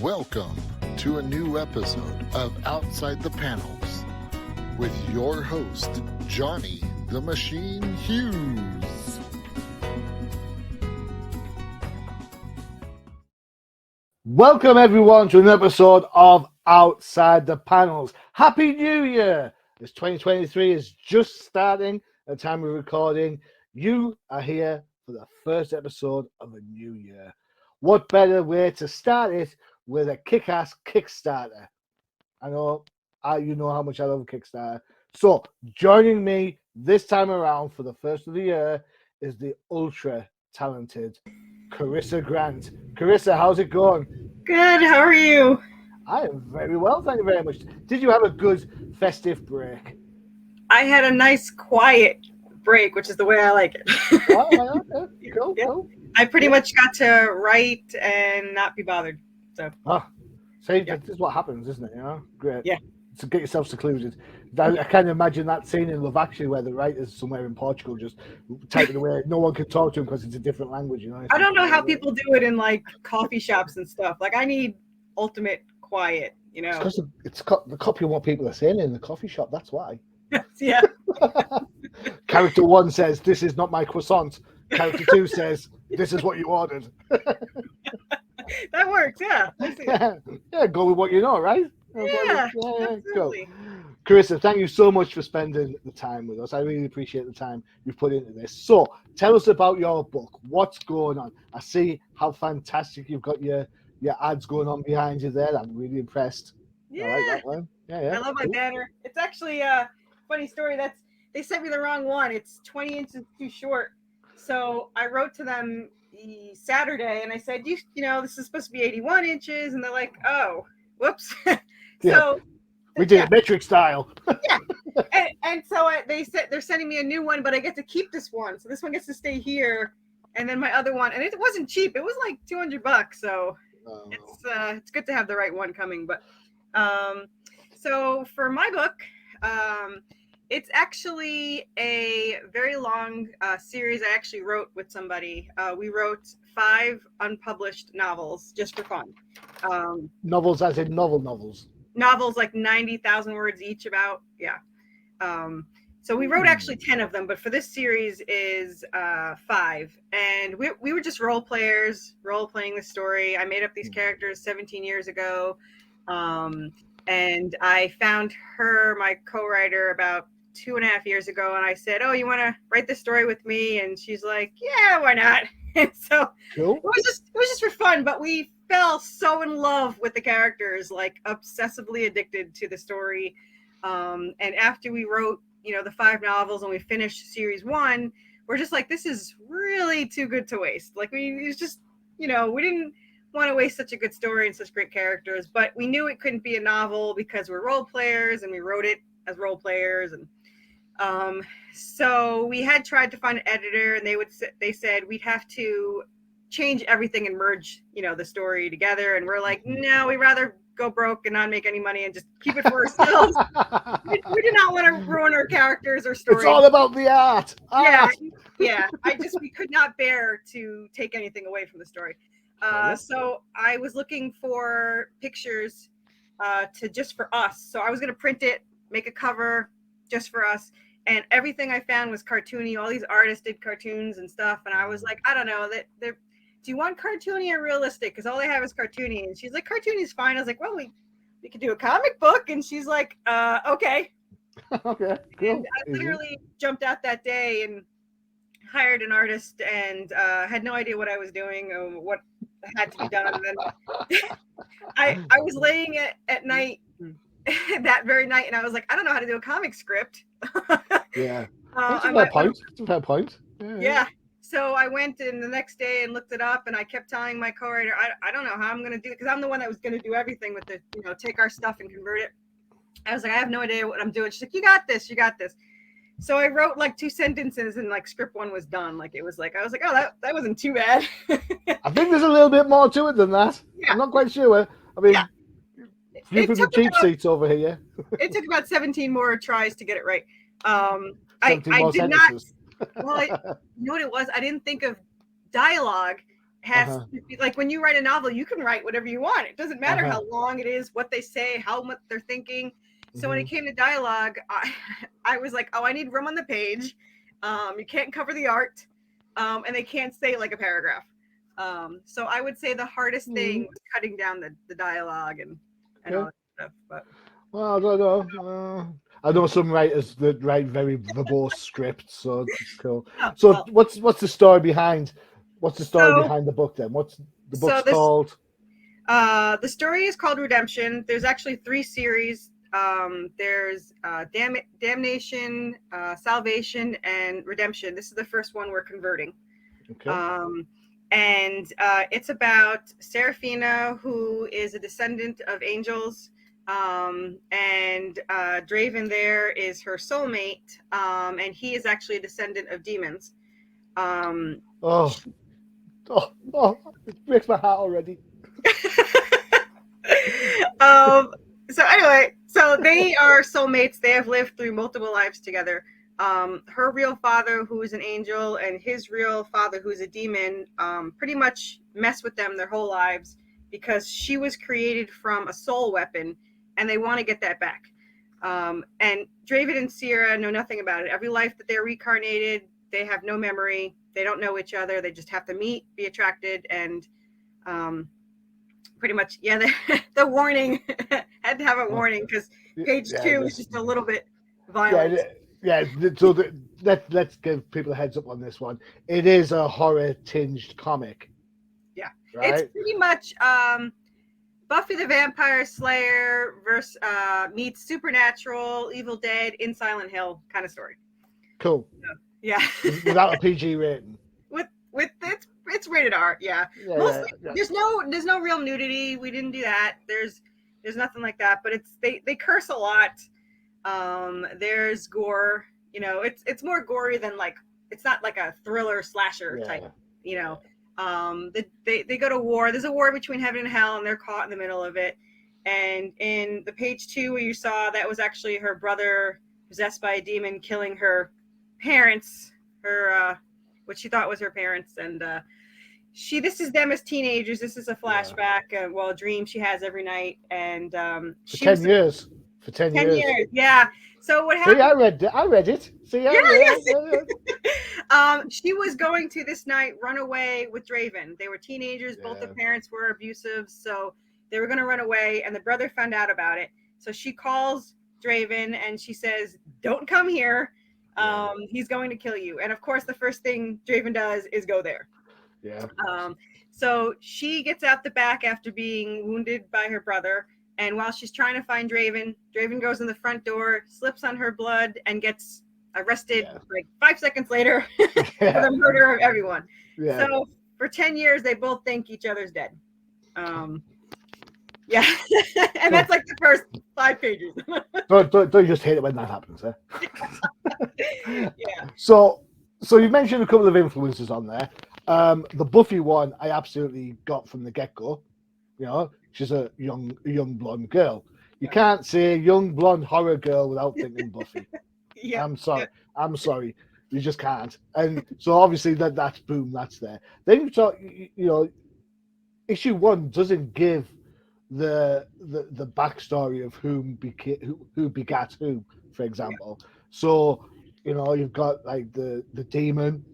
Welcome to a new episode of Outside the Panels with your host, Johnny the Machine Hughes. Welcome everyone to another episode of Outside the Panels. Happy New Year! As 2023 is just starting at the time of recording, you are here for the first episode of a new year. What better way to start it with a kick-ass Kickstarter? I know you know how much I love Kickstarter. So joining me this time around for the first of the year is the ultra talented Corissa Grant. Corissa, how's it going? Good, how are you? I am very well, thank you very much. Did you have a good festive break? I had a nice quiet break, which is the way I like it. Oh, okay. Cool, Yeah. cool. I pretty much got to write and not be bothered. So See, this is what happens, isn't it? You know, great. Yeah. So get yourself secluded. I can't imagine that scene in Love Actually where the writer's somewhere in Portugal just typing away. No one can talk to him because it's a different language. You know. I don't know how people do it in like coffee shops and stuff. Like I need ultimate quiet, you know. It's because it's the copy of what people are saying in the coffee shop. That's why. Yeah. Character 1 says, "This is not my croissant." Character 2 says, "This is what you ordered." That works, yeah. Yeah, go with what you know, right? Yeah, Go. absolutely. Carissa, thank you so much for spending the time with us. I really appreciate the time you've put into this. So, tell us about your book. What's going on? I see how fantastic you've got your ads going on behind you there. I'm really impressed. Yeah. I like that one. Yeah. I love my banner. It's actually a funny story. They sent me the wrong one. It's 20 inches too short. So I wrote to them Saturday and I said, you know, this is supposed to be 81 inches. And they're like, oh, whoops. So we did it metric style. Yeah. And so they said they're sending me a new one, but I get to keep this one. So this one gets to stay here. And then my other one, and it wasn't cheap. It was like $200. So it's good to have the right one coming. But so for my book, it's actually a very long series I actually wrote with somebody. We wrote 5 unpublished novels just for fun. Novels as in novels? Novels like 90,000 words each about, yeah. So we wrote actually 10 of them, but for this series is 5. And we were just role playing this story. I made up these characters 17 years ago. And I found her, my co-writer, about 2.5 years ago, and I said, "Oh, you want to write this story with me?" And she's like, "Yeah, why not?" And so cool. it was just for fun, but we fell so in love with the characters, like obsessively addicted to the story. And after we wrote, you know, the 5 novels and we finished series 1, we're just like, this is really too good to waste. Like it was just, you know, we didn't want to waste such a good story and such great characters, but we knew it couldn't be a novel because we're role players and we wrote it as role players. And so we had tried to find an editor, and they said we'd have to change everything and merge, you know, the story together. And we're like, no, we'd rather go broke and not make any money and just keep it for ourselves. we do not want to ruin our characters or stories. It's all about the art. Yeah. We could not bear to take anything away from the story. So I was looking for pictures to just for us. So I was going to print it, make a cover just for us. And everything I found was cartoony. All these artists did cartoons and stuff. And I was like, I don't know, do you want cartoony or realistic? Because all they have is cartoony. And she's like, cartoony is fine. I was like, well, we could do a comic book. And she's like, okay. Okay, cool. And I literally jumped out that day and hired an artist and had no idea what I was doing or what had to be done. And then I was laying at night that very night, and I was like, I don't know how to do a comic script. Yeah. That's a fair point. Yeah. So I went in the next day and looked it up, and I kept telling my co-writer, I don't know how I'm going to do it, because I'm the one that was going to do everything with it, you know, take our stuff and convert it. I was like, I have no idea what I'm doing. She's like, you got this. So I wrote like 2 sentences, and like script 1 was done. Like it was like, I was like, oh, that wasn't too bad. I think there's a little bit more to it than that. Yeah. I'm not quite sure. I mean, you from the cheap seats over here. It took about 17 more tries to get it right. I did not. Well, you know what it was? I didn't think of dialogue, has like when you write a novel, you can write whatever you want. It doesn't matter how long it is, what they say, how much they're thinking. So when it came to dialogue, I was like, oh, I need room on the page. You can't cover the art, and they can't say like a paragraph. So I would say the hardest thing was cutting down the dialogue and all that stuff. But well, I don't know. I know some writers that write very verbose scripts, so it's cool. So what's the story behind? What's the story behind the book then? What's the book's called? The story is called Redemption. There's actually 3 series. There's Damnation, Salvation, and Redemption. This is the first one we're converting. Okay. And it's about Seraphina, who is a descendant of angels. And Draven there is her soulmate. And he is actually a descendant of demons. It breaks my heart already. So anyway, so they are soulmates. They have lived through multiple lives together. Her real father, who is an angel, and his real father, who is a demon, pretty much mess with them their whole lives because she was created from a soul weapon, and they want to get that back. And Draven and Sierra know nothing about it. Every life that they're reincarnated, they have no memory. They don't know each other. They just have to meet, be attracted, and pretty much, the warning had to have a warning because page 2 is just a little bit violent. So let's give people a heads up on this one. It is a horror tinged comic. Yeah, right? It's pretty much Buffy the Vampire Slayer versus meets Supernatural, Evil Dead in Silent Hill kind of story. Cool. Yeah. Without a PG rating. With it's rated R. Yeah. Mostly, there's no real nudity. We didn't do that. There's nothing like that. But they curse a lot. There's gore. You know, it's more gory than like it's not like a thriller slasher type. You know, they go to war. There's a war between heaven and hell, and they're caught in the middle of it. And in the page 2 where you saw, that was actually her brother possessed by a demon killing her parents, what she thought was her parents, and this is them as teenagers. This is a flashback, a dream she has every night, and for 10 years. For 10 years. Yeah. So what happened? See, I read it. See, she was going to this night run away with Draven. They were teenagers. Both the parents were abusive, so they were going to run away, and the brother found out about it. So she calls Draven and she says, "Don't come here. He's going to kill you." And of course, the first thing Draven does is go there. Yeah. So she gets out the back after being wounded by her brother. And while she's trying to find Draven goes in the front door, slips on her blood, and gets arrested like 5 seconds later for the murder of everyone. Yeah. So for 10 years, they both think each other's dead. And that's like the first 5 pages. don't you just hate it when that happens, eh? Yeah. So you mentioned a couple of influences on there. The Buffy one I absolutely got from the get-go. You know, she's a young blonde girl. You can't say young blonde horror girl without thinking Buffy. I'm sorry. You just can't. And so obviously that's boom, that's there. Then you talk, you know, issue 1 doesn't give the backstory of who begat who, for example. So, you know, you've got like the demon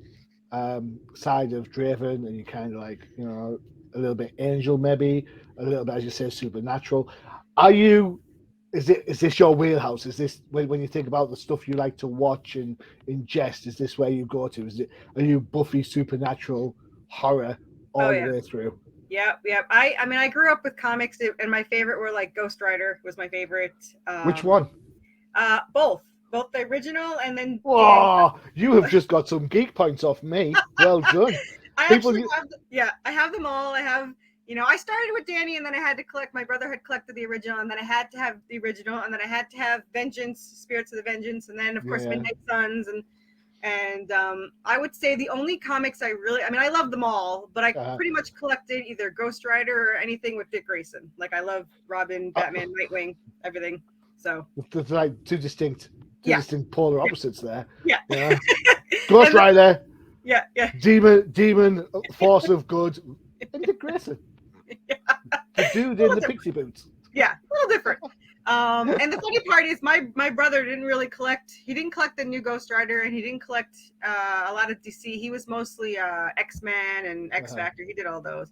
side of Draven, and you kind of like, you know, a little bit angel, maybe a little bit, as you say, supernatural. Is this your wheelhouse? Is this when you think about the stuff you like to watch and ingest? Is this where you go to? Are you Buffy supernatural horror all the way through? Yeah. I mean, I grew up with comics, and my favorite were like Ghost Rider was my favorite. Which one? Both the original and then. Oh, you have just got some geek points off me. Well done. I have them all. I have, you know, I started with Danny, and then I had to collect. My brother had collected the original, and then I had to have the original, and then I had to have Vengeance, Spirits of the Vengeance, and then of course Midnight Suns, and I would say the only comics I love them all, but I pretty much collected either Ghost Rider or anything with Dick Grayson. Like I love Robin, Batman, Nightwing, everything. So there's like two distinct polar opposites there. Yeah. Ghost Rider. Yeah, yeah. Demon, force of good, and Dick Grayson. Yeah. The dude in the pixie boots. Yeah, a little different. And the funny part is my brother didn't really collect. He didn't collect the new Ghost Rider, and he didn't collect a lot of DC. He was mostly X-Men and X-Factor. He did all those.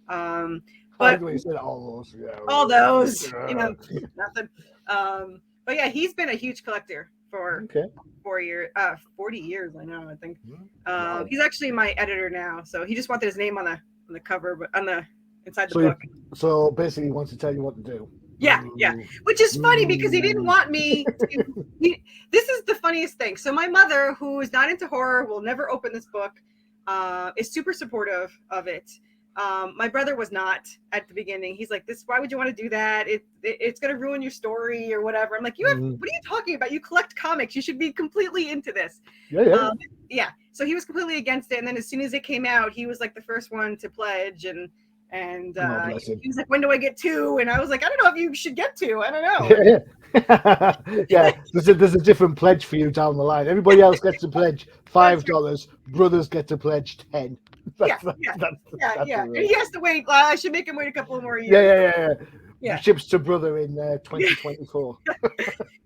But He said all those. Yeah. all those, nothing. But yeah, he's been a huge collector for 40 years. I think. Wow. He's actually my editor now, so he just wanted his name on the cover, but on the inside the book. So basically, he wants to tell you what to do. Yeah, yeah. Which is funny because he didn't want me to. This is the funniest thing. So my mother, who is not into horror, will never open this book, is super supportive of it. My brother was not at the beginning. He's like, "This. Why would you want to do that? It's going to ruin your story or whatever." I'm like, "You have. What are you talking about? You collect comics. You should be completely into this." Yeah. Yeah. So he was completely against it, and then as soon as it came out, he was like the first one to pledge and. He was like, "When do I get 2?" And I was like, "I don't know if you should get 2. I don't know." Yeah. There's a different pledge for you down the line. Everybody else gets to pledge $5. Brothers get to pledge 10. Yeah. And he has to wait. I should make him wait a couple more years. Yeah. Ships to brother in 2024.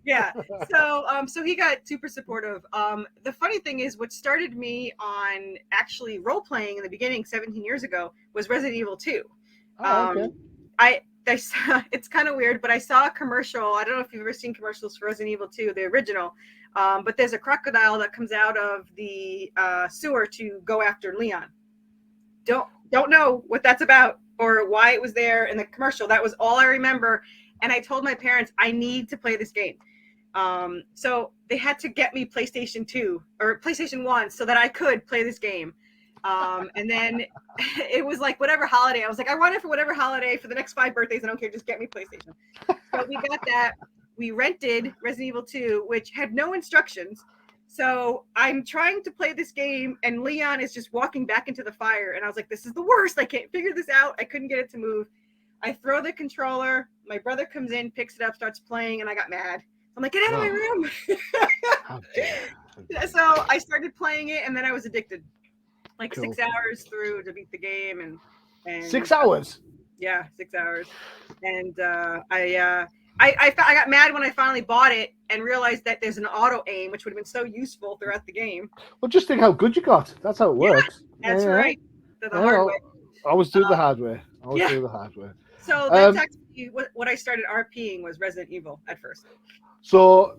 Yeah. So he got super supportive. The funny thing is, what started me on actually role playing in the beginning 17 years ago was Resident Evil 2. I saw, it's kind of weird, but I saw a commercial. I don't know if you've ever seen commercials for Resident Evil 2, the original. But there's a crocodile that comes out of the sewer to go after Leon. Don't know what that's about or why it was there in the commercial. That was all I remember. And I told my parents, I need to play this game. So they had to get me PlayStation 2 or PlayStation 1 so that I could play this game. And then it was like whatever holiday. I was like, I want it for whatever holiday for the next 5 birthdays. I don't care. Just get me PlayStation. So we got that. We rented Resident Evil 2, which had no instructions. So I'm trying to play this game, and Leon is just walking back into the fire. And I was like, this is the worst. I can't figure this out. I couldn't get it to move. I throw the controller. My brother comes in, picks it up, starts playing, and I got mad. I'm like, get out of my room. So I started playing it, and then I was addicted. Like 6 hours through to beat the game. And 6 hours? Yeah, 6 hours. And I got mad when I finally bought it and realized that there's an auto aim, which would have been so useful throughout the game. Well, just think how good you got. That's how it works. That's right. The hard way. I always do the hard way. Do the hard way. So that's actually what I started RPing was Resident Evil at first. So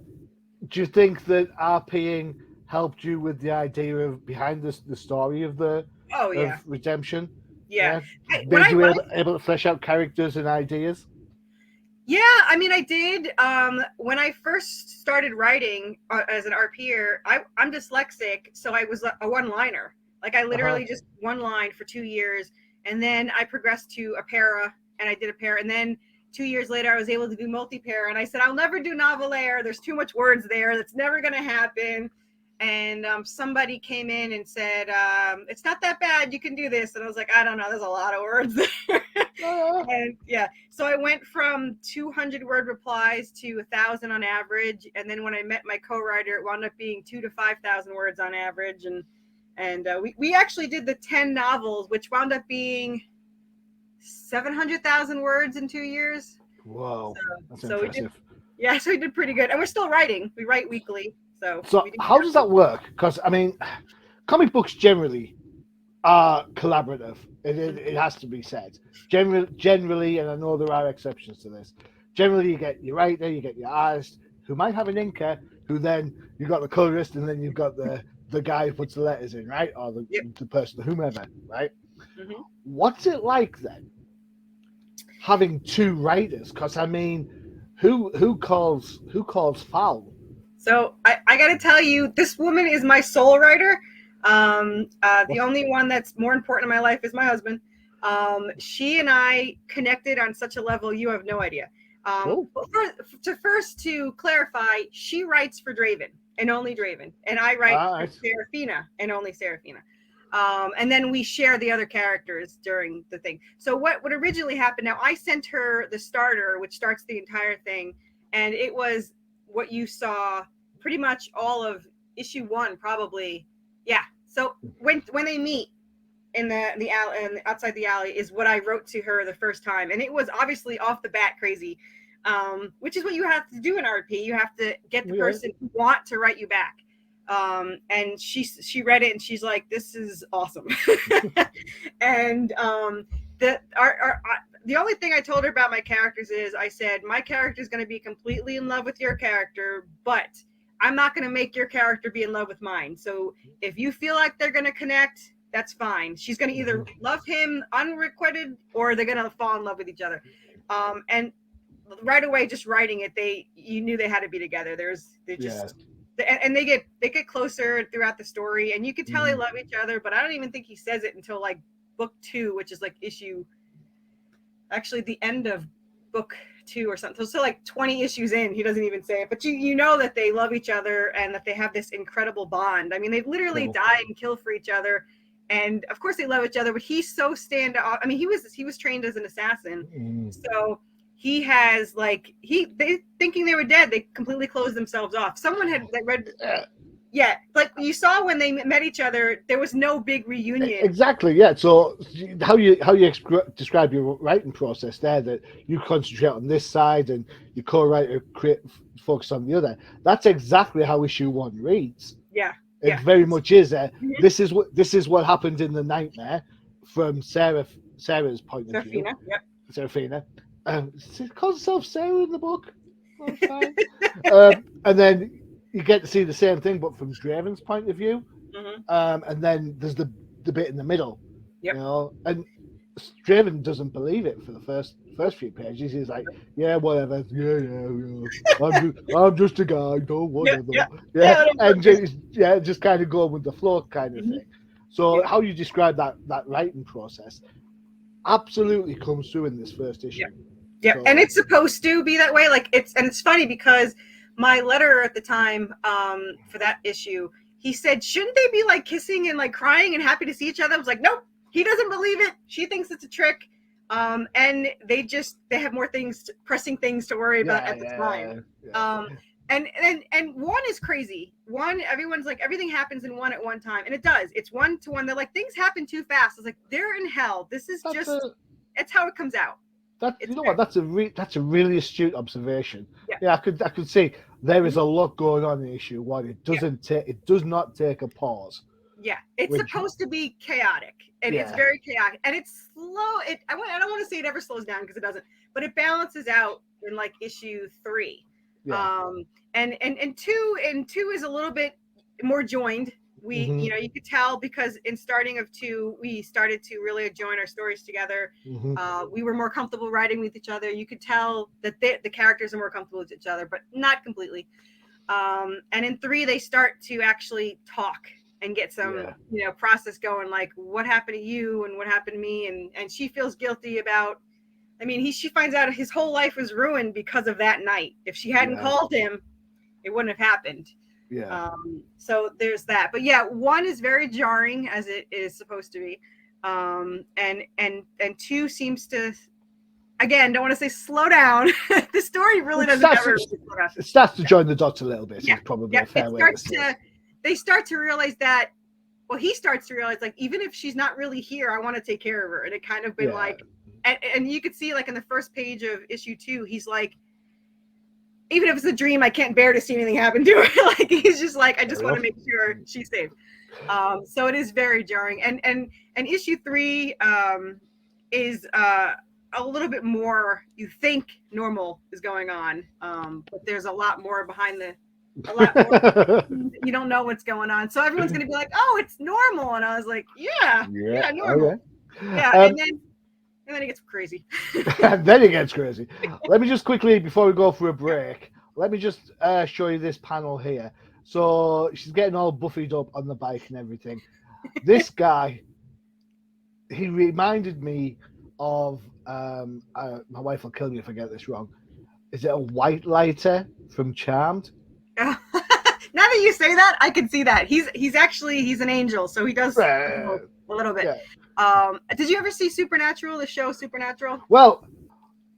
do you think that RPing helped you with the idea of behind the story of of Redemption? Yeah. Made you able to flesh out characters and ideas? Yeah, I mean, I did. When I first started writing as an RPer, I'm dyslexic, so I was a one-liner. Like I literally just one line for 2 years, and then I progressed to a para, and I did a para, and then 2 years later, I was able to do multi-para, and I said, I'll never do novelaire. There's too much words there. That's never going to happen. And somebody came in and said, it's not that bad. You can do this. And I was like, I don't know. There's a lot of words there. And so I went from 200 word replies to 1,000 on average. And then when I met my co-writer, it wound up being 2,000 to 5,000 words on average. And we actually did the 10 novels, which wound up being 700,000 words in 2 years. Whoa, that's impressive. So we did pretty good. And we're still writing. We write weekly. So how does that work? Because, I mean, comic books generally are collaborative. It has to be said. Generally, and I know there are exceptions to this, generally you get your writer, you get your artist, who might have an inker, who then you've got the colorist, and then you've got the guy who puts the letters in, right? Or the person, whomever, right? Mm-hmm. What's it like then, having 2 writers? Because, I mean, who calls foul? So I got to tell you, this woman is my soul writer. The only one that's more important in my life is my husband. She and I connected on such a level you have no idea. To clarify, she writes for Draven and only Draven, and I write for Serafina and only Serafina. And then we share the other characters during the thing. So what originally happened? Now I sent her the starter, which starts the entire thing, and it was what you saw. Pretty much all of issue 1, probably. Yeah. So when they meet in the alley and outside the alley is what I wrote to her the first time, and it was obviously off the bat crazy, which is what you have to do in RP. You have to get the person who want to write you back. And she read it and she's like, this is awesome. And the only thing I told her about my characters is I said, my character is going to be completely in love with your character, but I'm not going to make your character be in love with mine. So if you feel like they're going to connect, that's fine. She's going to either love him unrequited or they're going to fall in love with each other. And right away, just writing it, you knew they had to be together. And they get closer throughout the story, and you could tell they love each other, but I don't even think he says it until like book 2, which is like actually the end of book 2 or something. So like 20 issues in, he doesn't even say it, but you know that they love each other and that they have this incredible bond. I mean, they literally die and kill for each other. And of course they love each other, but he's so standout. I mean, he was trained as an assassin. So he has they thinking they were dead, they completely closed themselves off. Someone had read, like you saw when they met each other, there was no big reunion. Exactly, yeah. So how you describe your writing process there, that you concentrate on this side and your co-writer focus on the other. That's exactly how issue 1 reads. Yeah. It very much is. This is what happened in the nightmare from Sarah's point of view. Yep. Seraphina. She calls herself Sarah in the book. And then you get to see the same thing, but from Draven's point of view. And then there's the bit in the middle. Yep. You know, and Draven doesn't believe it for the first few pages. He's like, yeah, whatever. Yeah. I'm just a guy. Don't whatever. And just kind of go with the flow kind of thing. So how you describe that writing process absolutely comes through in this first issue. Yeah, so, and it's supposed to be that way. Like it's funny because my letterer at the time for that issue, he said, shouldn't they be like kissing and like crying and happy to see each other? I was like, nope, he doesn't believe it. She thinks it's a trick. And they have more pressing things to worry about at the time. And 1 is crazy. 1, everyone's like, everything happens in 1 at one time, and it does. It's 1 to 1. They're like, things happen too fast. I was like, they're in hell. This is it's how it comes out. That's a really astute observation. I could see there is a lot going on in issue 1. It does not take a pause. Yeah, it's supposed to be chaotic, and it's very chaotic, and it's slow. I don't want to say it ever slows down because it doesn't, but it balances out in like issue 3. And 2 is a little bit more joined. We you could tell because in starting of 2 we started to really join our stories together. We were more comfortable writing with each other. You could tell that the characters are more comfortable with each other, but not completely. And in 3 they start to actually talk and get some process going, like what happened to you and what happened to me, and she feels guilty about, I mean, she finds out his whole life was ruined because of that night. If she hadn't called him, it wouldn't have happened. So there's that. But 1 is very jarring, as it is supposed to be. And 2 seems to, again, don't want to say slow down. The story really doesn't ever slow down. It starts to join the dots a little bit. It's probably a fair way to say. They start to realize that, well, he starts to realize, like, even if she's not really here, I want to take care of her. And it kind of been like, and you could see, like, in the first page of issue 2, he's like, even if it's a dream, I can't bear to see anything happen to her. Like, he's just like, I just want to make sure she's safe. So it is very jarring. And issue 3 is a little bit more, you think normal is going on. But there's a lot more behind a lot more. You don't know what's going on. So everyone's going to be like, oh, it's normal. And I was like, yeah, normal. Okay. Yeah. And then it gets crazy. Then it gets crazy. Let me just quickly, before we go for a break, let me just show you this panel here. So she's getting all buffied up on the bike and everything. This guy, he reminded me of, my wife will kill me if I get this wrong. Is it a white lighter from Charmed? Now that you say that, I can see that. He's an angel, so he does a little bit. Did you ever see Supernatural, the show Supernatural? Well,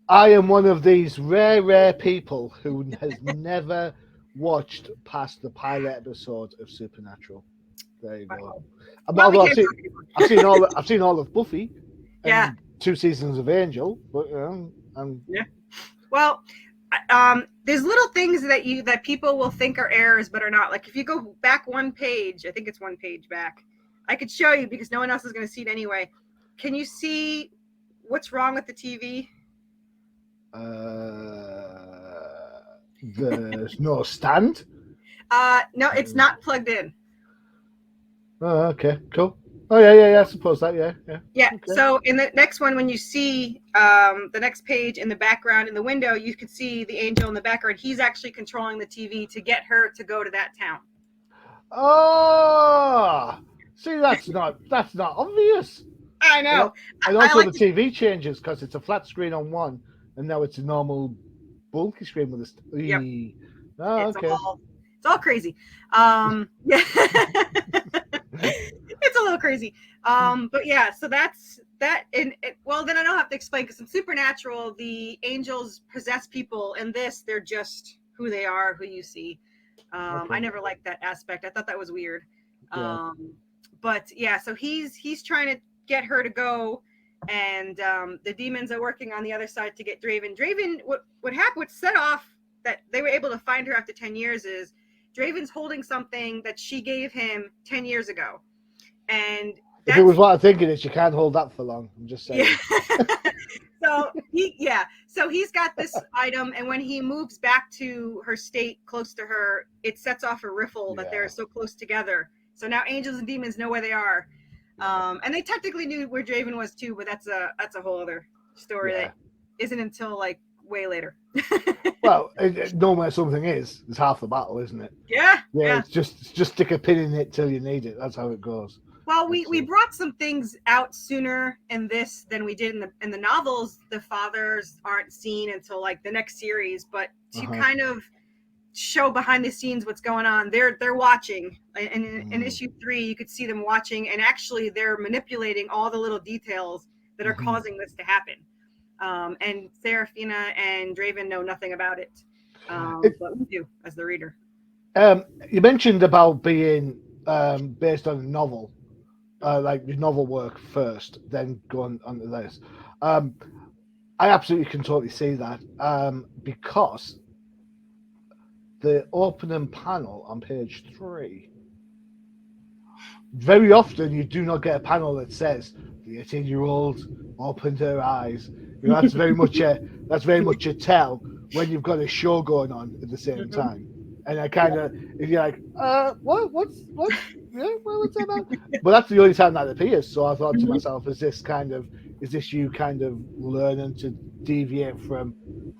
I am one of these rare people who has never watched past the pilot episode of Supernatural. There you go. Well, Although we can't talk anymore. I've seen all of Buffy. Yeah. And 2 seasons of Angel, but Yeah. Well, there's little things that people will think are errors, but are not. Like if you go back one page, I think it's one page back. I could show you because no one else is going to see it anyway. Can you see what's wrong with the TV? There's no stand. No, it's not plugged in. Oh, okay, cool. Oh yeah. I suppose that, yeah. Yeah. Okay. So in the next one, when you see the next page in the background in the window, you could see the angel in the background. He's actually controlling the TV to get her to go to that town. Oh, see, that's not obvious. I know. And also like the TV changes because it's a flat screen on one, and now it's a normal bulky screen with a. Yep. Oh, it's okay. it's all crazy. Yeah. It's a little crazy. But yeah, so that's that. Well, then I don't have to explain because in Supernatural, the angels possess people. In this, they're just who they are, who you see. Okay. I never liked that aspect. I thought that was weird. Yeah. But yeah, so he's trying to get her to go, and the demons are working on the other side to get Draven. Draven, what happened? What set off that they were able to find her after 10 years is Draven's holding something that she gave him 10 years ago. And if it was what I'm thinking, is you can't hold that for long. I'm just saying. Yeah. So he's got this item, and when he moves back to her state close to her, it sets off a riffle that they're so close together. So now angels and demons know where they are. And they technically knew where Draven was too, but that's a whole other story that isn't until like way later. Well, knowing where something is half the battle, isn't it? Yeah. It's just stick a pin in it till you need it. That's how it goes. Well, we brought some things out sooner in this than we did in the novels. The fathers aren't seen until like the next series, but to kind of show behind the scenes what's going on, they're watching. And in issue 3, you could see them watching, and actually they're manipulating all the little details that are causing this to happen. And Serafina and Draven know nothing about it, but we do as the reader. You mentioned about being based on a novel. Like the novel work first, then going on to this. I absolutely can totally see that because the opening panel on page 3, very often you do not get a panel that says the 18-year-old opened her eyes. You know, that's very much a tell when you've got a show going on at the same time. And I kind of, if you're like, what's that about? But that's the only time that appears. So I thought to myself, is this you kind of learning to deviate from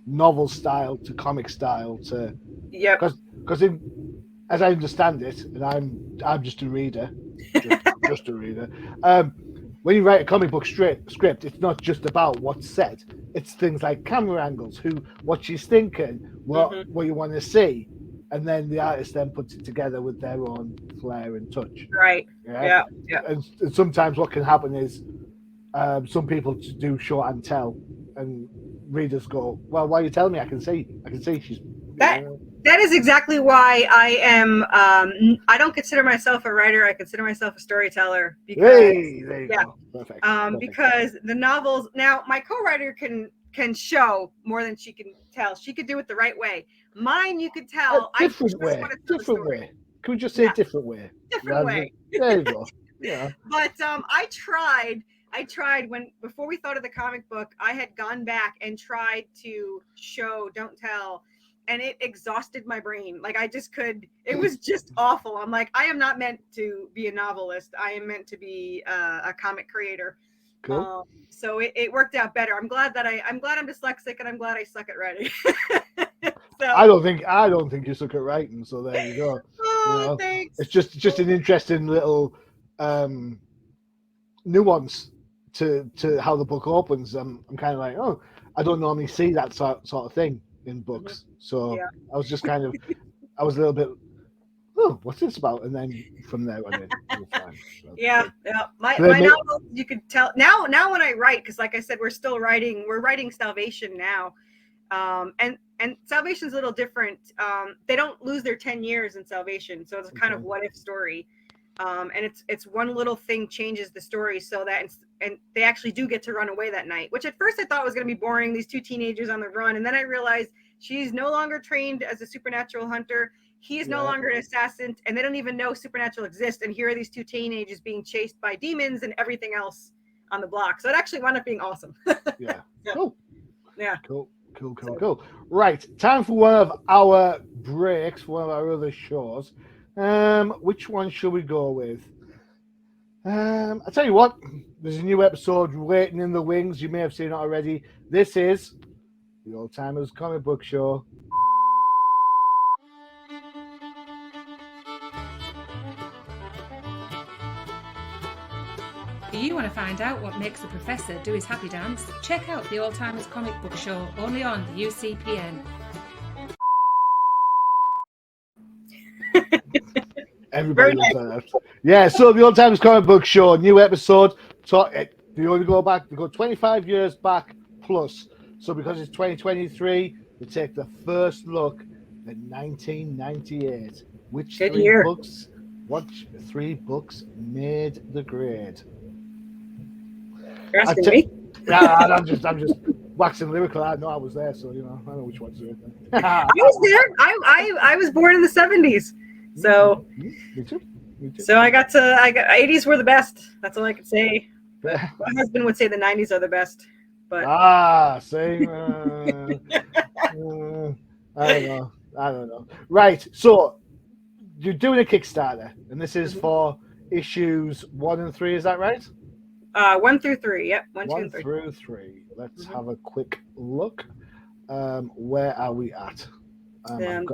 novel style to comic style to? Yeah. Because as I understand it, and I'm just a reader, just a reader. When you write a comic book script, it's not just about what's said. It's things like camera angles, what she's thinking, what you want to see. And then the artist then puts it together with their own flair and touch. Right. Yeah. And sometimes what can happen is some people do show and tell, and readers go, "Well, why are you telling me? I can see she's." That is exactly why I am. I don't consider myself a writer. I consider myself a storyteller. Because, there you go. Perfect. Because the novels now, my co-writer can show more than she can tell. She could do it the right way. Mine, you could tell. Different way. Can we just say different way? Different way. There you go. Yeah. But I tried before we thought of the comic book, I had gone back and tried to show, don't tell, and it exhausted my brain. Like it was just awful. I'm like, I am not meant to be a novelist. I am meant to be a comic creator. Cool. So it worked out better. I'm glad I'm dyslexic, and I'm glad I suck at writing. So, I don't think you suck at writing. So there you go. Thanks. It's just an interesting little nuance to how the book opens. I'm kind of like, I don't normally see that sort of thing in books. So I was just kind of, I was a little bit, what's this about? And then from there on in, it was fine. So, yeah. My novel, you could tell now when I write, because like I said, we're writing Salvation now. And Salvation's a little different. They don't lose their 10 years in Salvation, so it's kind of what if story. and it's one little thing changes the story so that and they actually do get to run away that night, which at first I thought was going to be boring, these two teenagers on the run, and then I realized she's no longer trained as a supernatural hunter, he is no longer an assassin, and they don't even know supernatural exists, and here are these two teenagers being chased by demons and everything else on the block. So it actually wound up being awesome. Yeah. Yeah. Cool. Yeah. Cool. Right, time for one of our breaks, one of our other shows. Which one should we go with? I'll tell you what, there's a new episode waiting in the wings. You may have seen it already. This is the Old Timers Comic Book Show. Do you want to find out what makes the professor do his happy dance? Check out the Old Timers Comic Book Show, only on the UCPN. Everybody loves that. Yeah, so the Old Timers Comic Book Show, new episode. So you only go back, we go 25 years back plus. So because it's 2023, we take the first look at 1998. Which Good three year. books? What three books made the grade? You're asking me? Yeah, I'm just waxing lyrical. I know I was there, so I know which one's it. I was there. I was born in the 70s. So Me too. So I got 80s were the best. That's all I could say. But my husband would say the 90s are the best. But same. I don't know. Right. So you're doing a Kickstarter, and this is for issues 1 and 3. Is that right? 1 through 3. Yep. 1, 2, 1 and 3. through 3. Let's have a quick look. Where are we at? I've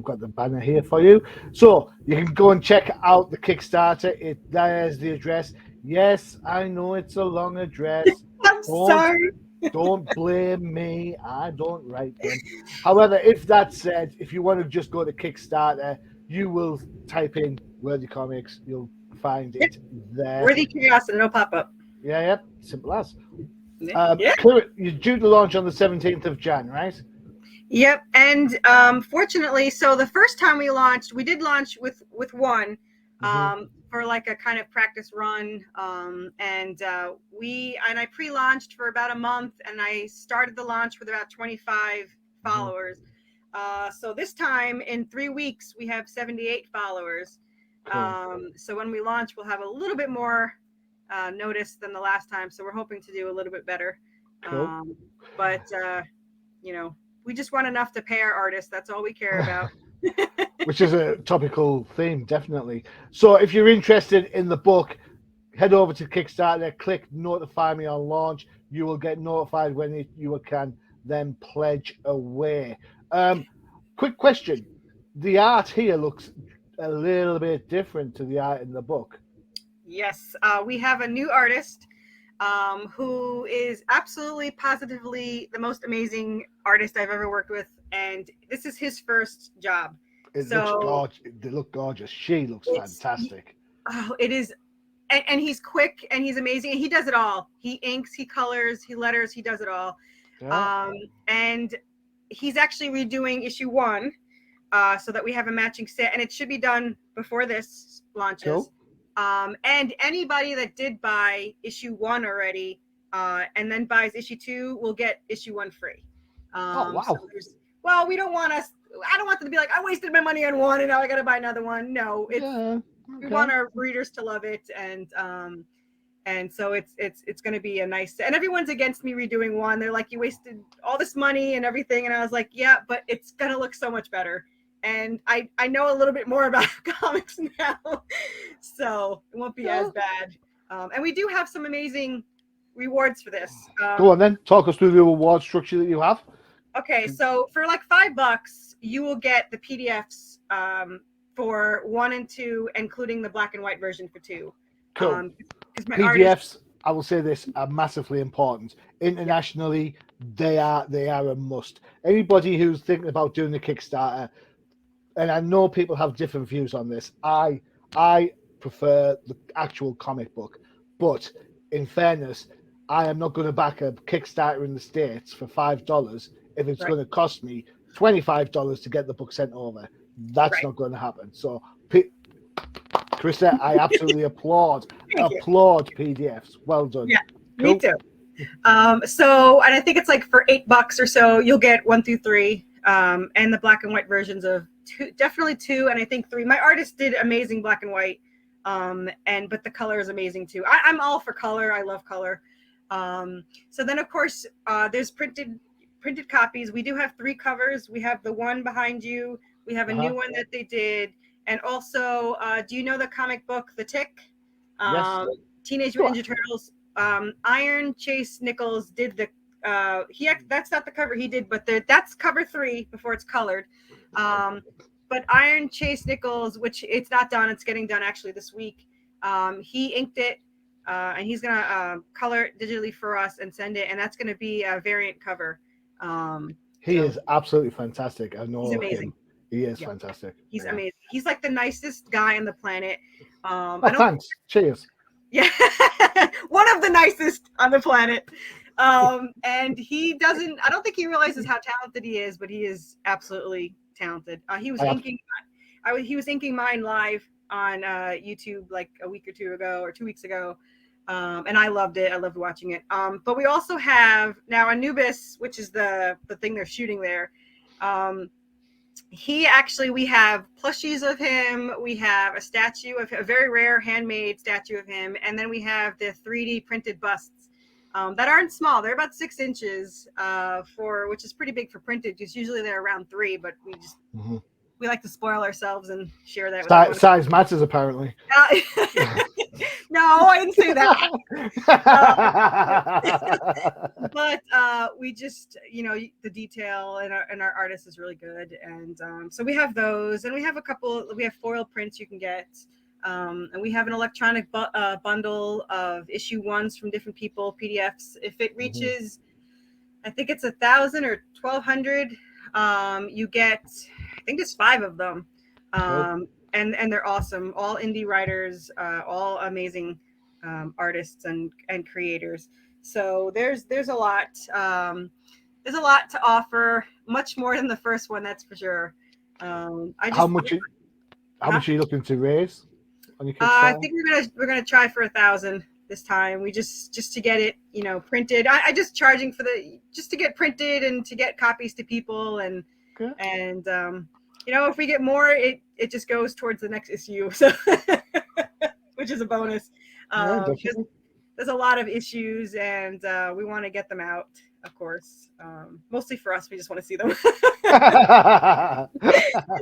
got the banner here for you. So you can go and check out the Kickstarter. There's the address. Yes, I know it's a long address. I'm sorry. Don't blame me. I don't write them. However, if that said, if you want to just go to Kickstarter, you will type in Worthy Comics. You'll find it there. Worthy Chaos and it'll pop up. Yeah. Simple as. Yeah. You're due to launch on the 17th of Jan, right? Yep, and fortunately, so the first time we launched, we did launch with one for like a kind of practice run, and I pre-launched for about a month, and I started the launch with about 25 followers. So this time in 3 weeks, we have 78 followers. Cool. So when we launch, we'll have a little bit more notice than the last time. So we're hoping to do a little bit better. Cool. But we just want enough to pay our artists. That's all we care about. Which is a topical theme, definitely. So if you're interested in the book, head over to Kickstarter, click notify me on launch. You will get notified when you can then pledge away. Quick question. The art here looks a little bit different to the art in the book. Yes, we have a new artist who is absolutely positively the most amazing artist I've ever worked with, and this is his first job. Looks gorgeous. They look gorgeous. She looks fantastic. It is, and he's quick and he's amazing, and he does it all. He inks, he colors, he letters, he does it all. Yeah. And he's actually redoing issue 1 so that we have a matching set, and it should be done before this launches. Cool. And anybody that did buy issue 1 already and then buys issue 2 will get issue 1 free. Oh, wow. So we don't want I don't want them to be like, I wasted my money on one and now I got to buy another one. No, we want our readers to love it. And so it's going to be a nice, and everyone's against me redoing 1. They're like, you wasted all this money and everything. And I was like, yeah, but it's going to look so much better. And I know a little bit more about comics now, so it won't be as bad. And we do have some amazing rewards for this. Go on then. Talk us through the reward structure that you have. Okay, so for like $5, you will get the PDFs for 1 and 2, including the black and white version for 2. Cool. PDFs, I will say this, are massively important. Internationally, they are a must. Anybody who's thinking about doing the Kickstarter, and I know people have different views on this. I prefer the actual comic book, but in fairness, I am not going to back a Kickstarter in the States for $5 if it's going to cost me $25 to get the book sent over. That's not going to happen. So Corissa, I absolutely applaud PDFs. Well done. Yeah, Cool. me too. So, and I think it's like for $8 or so, you'll get 1 through 3, and the black and white versions of definitely 2, and I think 3. My artist did amazing black and white, but the color is amazing too. I'm all for color. I love color. So then, of course, there's printed copies. We do have 3 covers. We have the one behind you. We have a new one that they did, and also, do you know the comic book The Tick? Yes. Teenage Mutant Ninja Turtles. Iron Chase Nichols did the that's not the cover he did, but that's cover 3 before it's colored. But Iron Chase Nichols, which it's not done, it's getting done actually this week. He inked it, and he's gonna color it digitally for us and send it, and that's gonna be a variant cover. He is absolutely fantastic. I know he's amazing. him. He is fantastic. He's amazing. He's like the nicest guy on the planet. Thanks. Cheers. Yeah, one of the nicest on the planet. And he doesn't, I don't think he realizes how talented he is, but he is absolutely talented. He was inking mine live on YouTube like a week or 2 ago or 2 weeks ago. And I loved it. I loved watching it. But we also have now Anubis, which is the thing they're shooting there. We have plushies of him. We have a statue of a very rare handmade statue of him. And then we have the 3D printed busts that aren't small. They're about 6 inches which is pretty big for printed, because usually they're around 3, but we just, we like to spoil ourselves and share that with everyone. Size matters, apparently. No, I didn't say that. But we just, the detail and our artist is really good. And so we have those, and we have we have foil prints you can get. And we have an electronic bundle of issue 1s from different people, PDFs. If it reaches, I think it's 1,000 or 1,200, you get, I think it's 5 of them. And they're awesome. All indie writers, all amazing artists and creators. So there's a lot. There's a lot to offer, much more than the first one, that's for sure. How much are you looking to raise on your Kickstarter? I think we're gonna try for 1,000 this time. We just to get it, printed. I just charging for just to get printed and to get copies to people, and if we get more, it just goes towards the next issue, so which is a bonus. There's a lot of issues, and we want to get them out, of course. Mostly for us, we just want to see them. But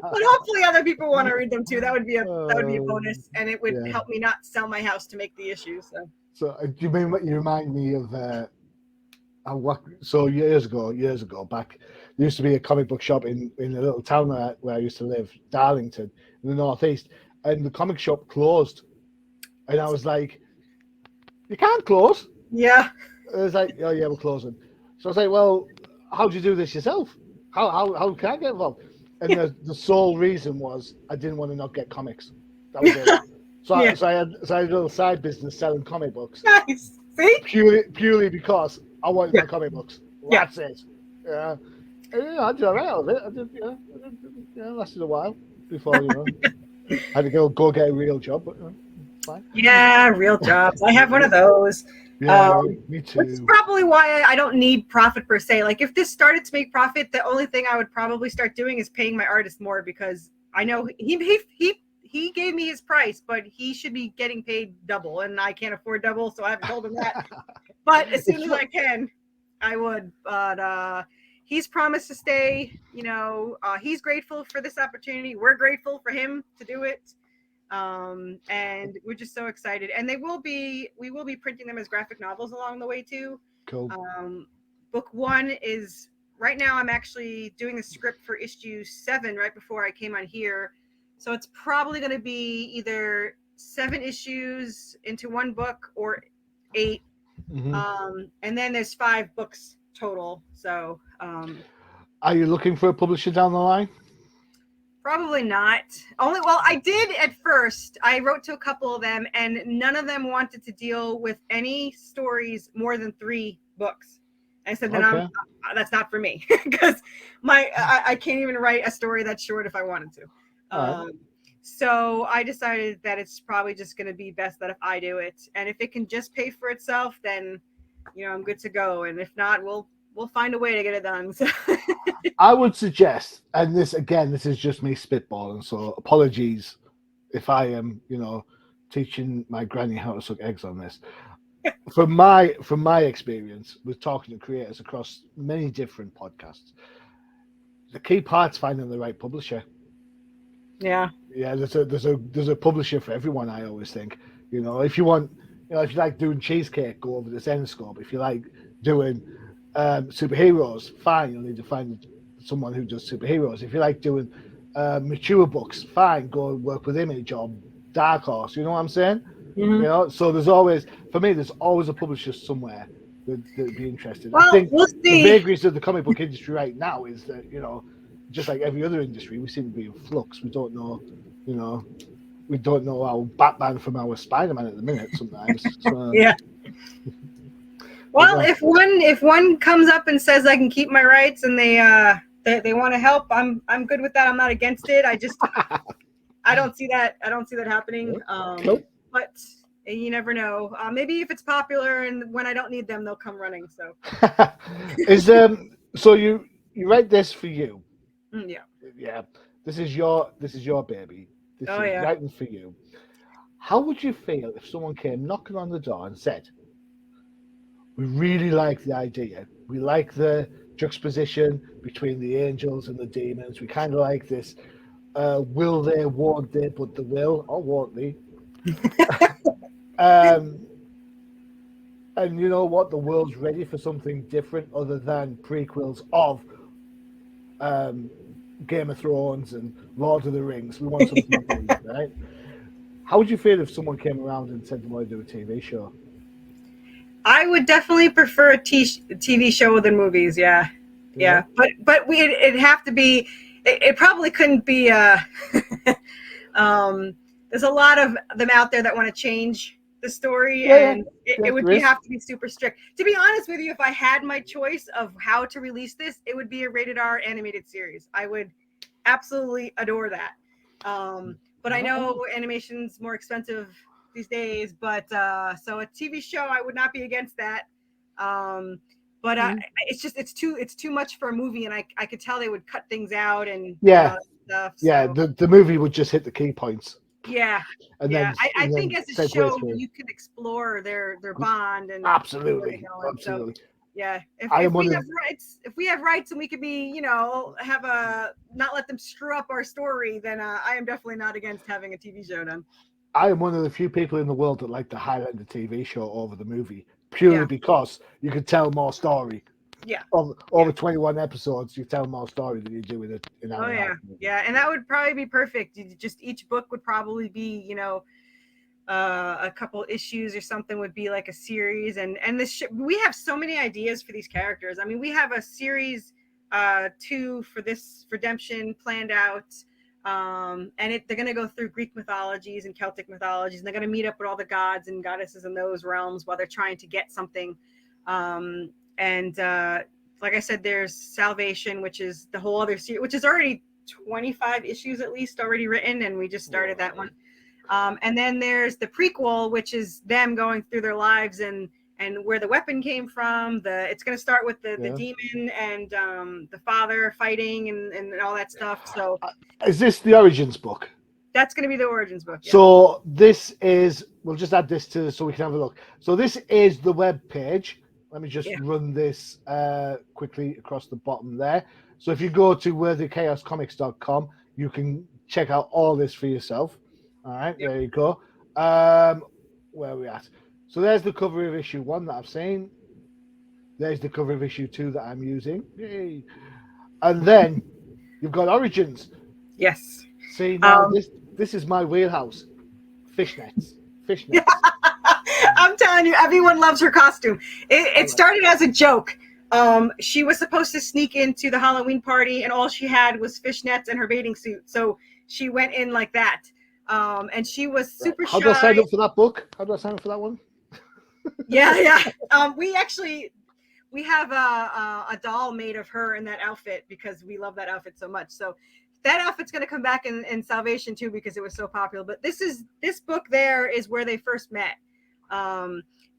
hopefully other people want to read them too. That would be a bonus, and it would help me not sell my house to make the issue. So you remind me of years ago back, there used to be a comic book shop in a little town where I used to live, Darlington, in the northeast, and the comic shop closed, and I was like, you can't close. Yeah. It was like, oh yeah, we're closing. So I was like, well, how do you do this yourself? How can I get involved? And the sole reason was I didn't want to not get comics. That was it. So I had a little side business selling comic books. Nice. See? Purely because I wanted my comic books. That's it. Yeah. I did all right with it. I did, lasted a while before, I had to go get a real job, but fine. Yeah, real jobs. I have one of those. Yeah, me too. That's probably why I don't need profit per se. Like, if this started to make profit, the only thing I would probably start doing is paying my artist more, because I know he gave me his price, but he should be getting paid double, and I can't afford double, so I haven't told him that. But as soon as I can, I would. But he's promised to stay. He's grateful for this opportunity. We're grateful for him to do it. And we're just so excited. And we will be printing them as graphic novels along the way too. Cool. Book 1 is right now. I'm actually doing the script for issue 7 right before I came on here. So it's probably going to be either 7 issues into one book or 8. And then there's 5 books total. So, are you looking for a publisher down the line? Probably not. I did at first. I wrote to a couple of them, and none of them wanted to deal with any stories more than 3 books. I said, then that's not for me, because I can't even write a story that's short if I wanted to. So I decided that it's probably just going to be best that if I do it, and if it can just pay for itself, then I'm good to go. And if not, we'll find a way to get it done. So. I would suggest, and this is just me spitballing, so apologies if I am, teaching my granny how to suck eggs on this. From my experience with talking to creators across many different podcasts, the key part's finding the right publisher. Yeah. Yeah, there's a publisher for everyone. I always think, if you want, if you like doing cheesecake, go over to Zenescope. If you like doing superheroes, fine, you'll need to find someone who does superheroes. If you like doing mature books, fine, go and work with Image or Dark Horse. You know what I'm saying? Mm-hmm. So there's always a publisher somewhere that'd be interested. Well, I think we'll see. The vagaries of the comic book industry right now is that just like every other industry, we seem to be in flux. We don't know, we don't know our Batman from our Spider-Man at the minute sometimes. So, yeah. Well, if one comes up and says I can keep my rights and they want to help, I'm good with that. I'm not against it. I just I don't see that happening. Nope. But you never know. Maybe if it's popular and when I don't need them, they'll come running. So so you write this for you. Yeah. Yeah. This is your baby. This is yeah. writing for you. How would you feel if someone came knocking on the door and said, "We really like the idea. We like the juxtaposition between the angels and the demons. We kind of like this. Will they, won't they, but they will, or won't they?" And you know what? The world's ready for something different other than prequels of Game of Thrones and Lord of the Rings. We want something new, right? How would you feel if someone came around and said they want to do a TV show? I would definitely prefer a TV show than movies. Yeah. But it'd have to be. It probably couldn't be. There's a lot of them out there that want to change the story, and it would have to be super strict. To be honest with you, if I had my choice of how to release this, it would be a rated R animated series. I would absolutely adore that. But I know animation's more expensive these days, but so a TV show, I would not be against that. But it's too much for a movie, and I could tell they would cut things out and stuff. Yeah, so. the movie would just hit the key points. Yeah. And yeah. then, I think as a show you can explore their bond and absolutely. So, yeah. If we have rights and we could be, have not let them screw up our story, then I am definitely not against having a TV show done. I am one of the few people in the world that like to highlight the TV show over the movie, purely because you can tell more story. Yeah. Over 21 episodes, you tell more story than you do with it. Yeah, and that would probably be perfect. Just each book would probably be, a couple issues or something would be like a series, and this we have so many ideas for these characters. I mean, we have a series 2 for this Redemption planned out. And they're going to go through Greek mythologies and Celtic mythologies, and they're going to meet up with all the gods and goddesses in those realms while they're trying to get something. And like I said, there's Salvation, which is the whole other series, which is already 25 issues at least already written, and we just started that one. And then there's the prequel, which is them going through their lives and where the weapon came from. It's going to start with the demon and the father fighting and all that stuff. So is this the Origins book? That's going to be the Origins book. Yeah. So this is, we'll just add this to so we can have a look. So this is the web page. Let me just run this quickly across the bottom there. So if you go to worthychaoscomics.com, you can check out all this for yourself. All right, there you go. Where are we at? So there's the cover of issue 1 that I've seen. There's the cover of issue 2 that I'm using. Yay. And then you've got Origins. Yes. See, now this is my wheelhouse. Fishnets. I'm telling you, everyone loves her costume. It started as a joke. She was supposed to sneak into the Halloween party, and all she had was fishnets and her bathing suit. So she went in like that. And she was super shy. How do I sign up for that book? How do I sign up for that one? Yeah. We have a doll made of her in that outfit because we love that outfit so much. So that outfit's going to come back in Salvation too because it was so popular. But this book there is where they first met.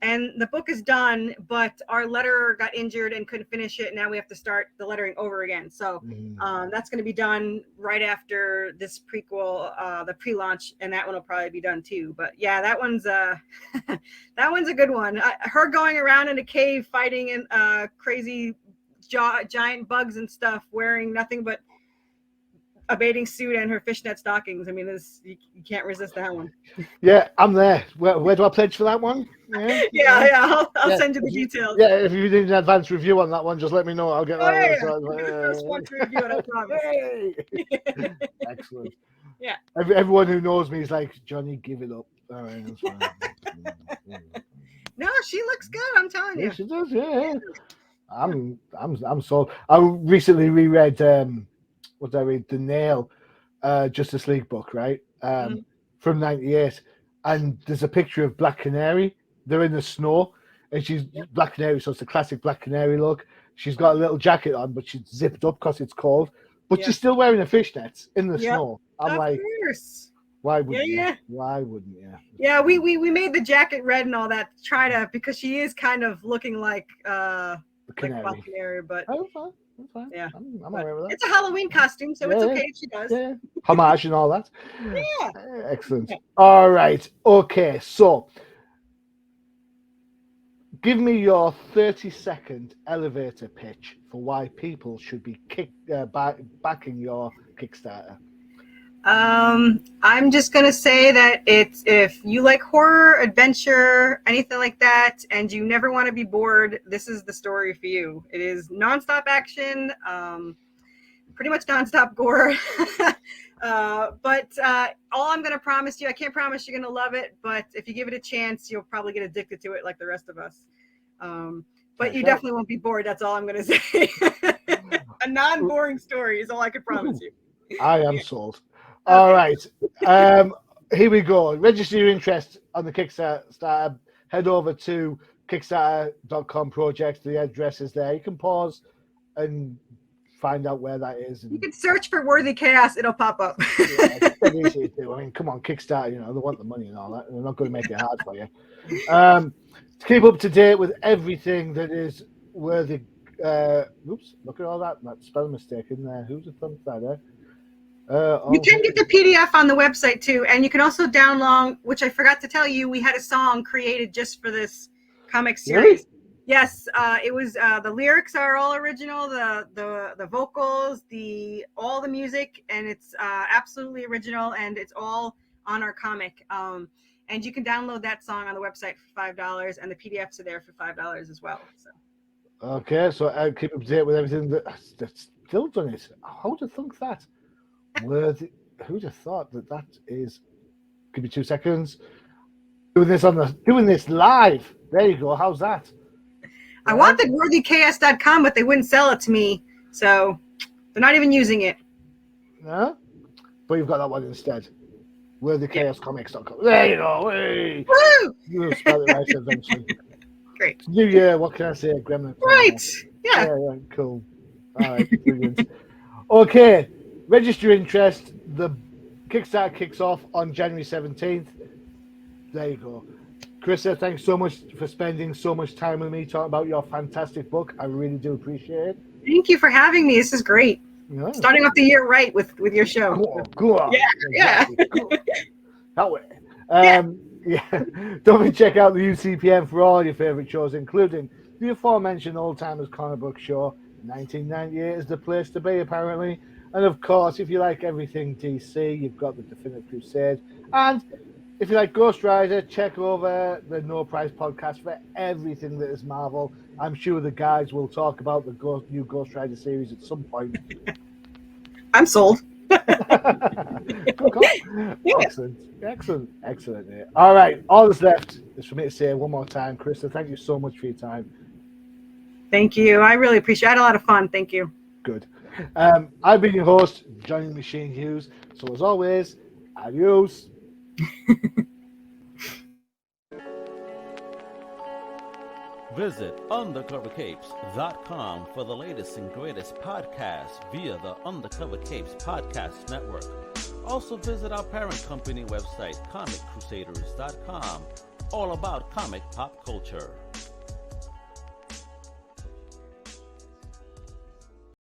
And the book is done, but our letterer got injured and couldn't finish it. Now we have to start the lettering over again. So that's going to be done right after this prequel, the pre-launch, and that one will probably be done too. But yeah, that one's that one's a good one. Her going around in a cave fighting in crazy giant bugs and stuff, wearing nothing but a bathing suit and her fishnet stockings. I mean, you can't resist that one. Yeah, I'm there. Where do I pledge for that one? Yeah. I'll send you the details. Yeah, if you need an advance review on that one, just let me know. I'll get that. First one to review it, I promise. Excellent. Yeah. Everyone who knows me is like, Johnny, give it up. All right, that's fine. No, she looks good. I'm telling you. Yeah, she does. Yeah. I'm sold. I recently reread. What did I read? The Nail, Justice League book, right? From '98, and there's a picture of Black Canary. They're in the snow, and she's Black Canary, so it's the classic Black Canary look. She's got a little jacket on, but she's zipped up because it's cold. But she's still wearing a fishnet in the snow. I'm like, why wouldn't you? Why wouldn't you? Yeah, we made the jacket red and all that to because she is kind of looking like the canary. like Black Canary, but. That's fine. Yeah, I'm all right with that. It's a Halloween costume, so it's okay if she does. Yeah, homage and all that. Yeah, excellent. All right, okay. So, give me your 30-second elevator pitch for why people should be backing your Kickstarter. I'm just gonna say that if you like horror, adventure, anything like that, and you never want to be bored, this is the story for you. It is nonstop action, pretty much nonstop gore. But all I'm gonna promise you, I can't promise you're gonna love it, but if you give it a chance, you'll probably get addicted to it like the rest of us. But you definitely won't be bored. That's all I'm gonna say. A non-boring story is all I can promise you. I am sold. All right. Here we go. Register your interest on the Kickstarter. Head over to Kickstarter.com project. The address is there. You can pause and find out where that is. You can search for Worthy Chaos. It'll pop up. I mean, come on, Kickstarter, they want the money and all that. They're not going to make it hard for you. To keep up to date with everything that is Worthy. Oops, look at all that. That spelling mistake in there. Who's the thumb there? You can get the PDF on the website too, and you can also download, which I forgot to tell you, we had a song created just for this comic series. Really? Yes, it was the lyrics are all original, the vocals, all the music, and it's absolutely original, and it's all on our comic. And you can download that song on the website for $5, and the PDFs are there for $5 as well. So. Okay, so I'll keep up to date with everything that's still done it. How would you think that? Who'd have thought that is? Give me 2 seconds. Doing this live. There you go. How's that? I wanted worthychaos.com, but they wouldn't sell it to me, so they're not even using it. No, but you've got that one instead. Worthychaoscomics.com. There you go. Hey. Woo! You'll spell it right eventually. Great. New year. What can I say? Gremlin. Right. Yeah. Cool. All right. Brilliant. Okay. Register your interest. The Kickstarter kicks off on January 17th. There you go. Carissa, thanks so much for spending so much time with me talking about your fantastic book. I really do appreciate it. Thank you for having me. This is great. Yeah. Starting off the year right with your show. Cool. Yeah. Cool. That way. Don't forget to check out the UCPM for all your favorite shows, including the aforementioned Old Timers Comic Book Show. 1998 is the place to be, apparently. And of course, if you like everything DC, you've got the Definitive Crusade. And if you like Ghost Rider, check over the No Price podcast for everything that is Marvel. I'm sure the guys will talk about the new Ghost Rider series at some point. I'm sold. Cool. Excellent. Yeah. All right, all that's left is for me to say one more time, Krista, thank you so much for your time. Thank you. I really appreciate it. I had a lot of fun. Thank you. Good. I've been your host, Johnny the Machine Hughes. So as always, adios. Visit undercovercapes.com for the latest and greatest podcasts via the Undercover Capes Podcast Network. Also visit our parent company website, comiccrusaders.shop, all about comic pop culture.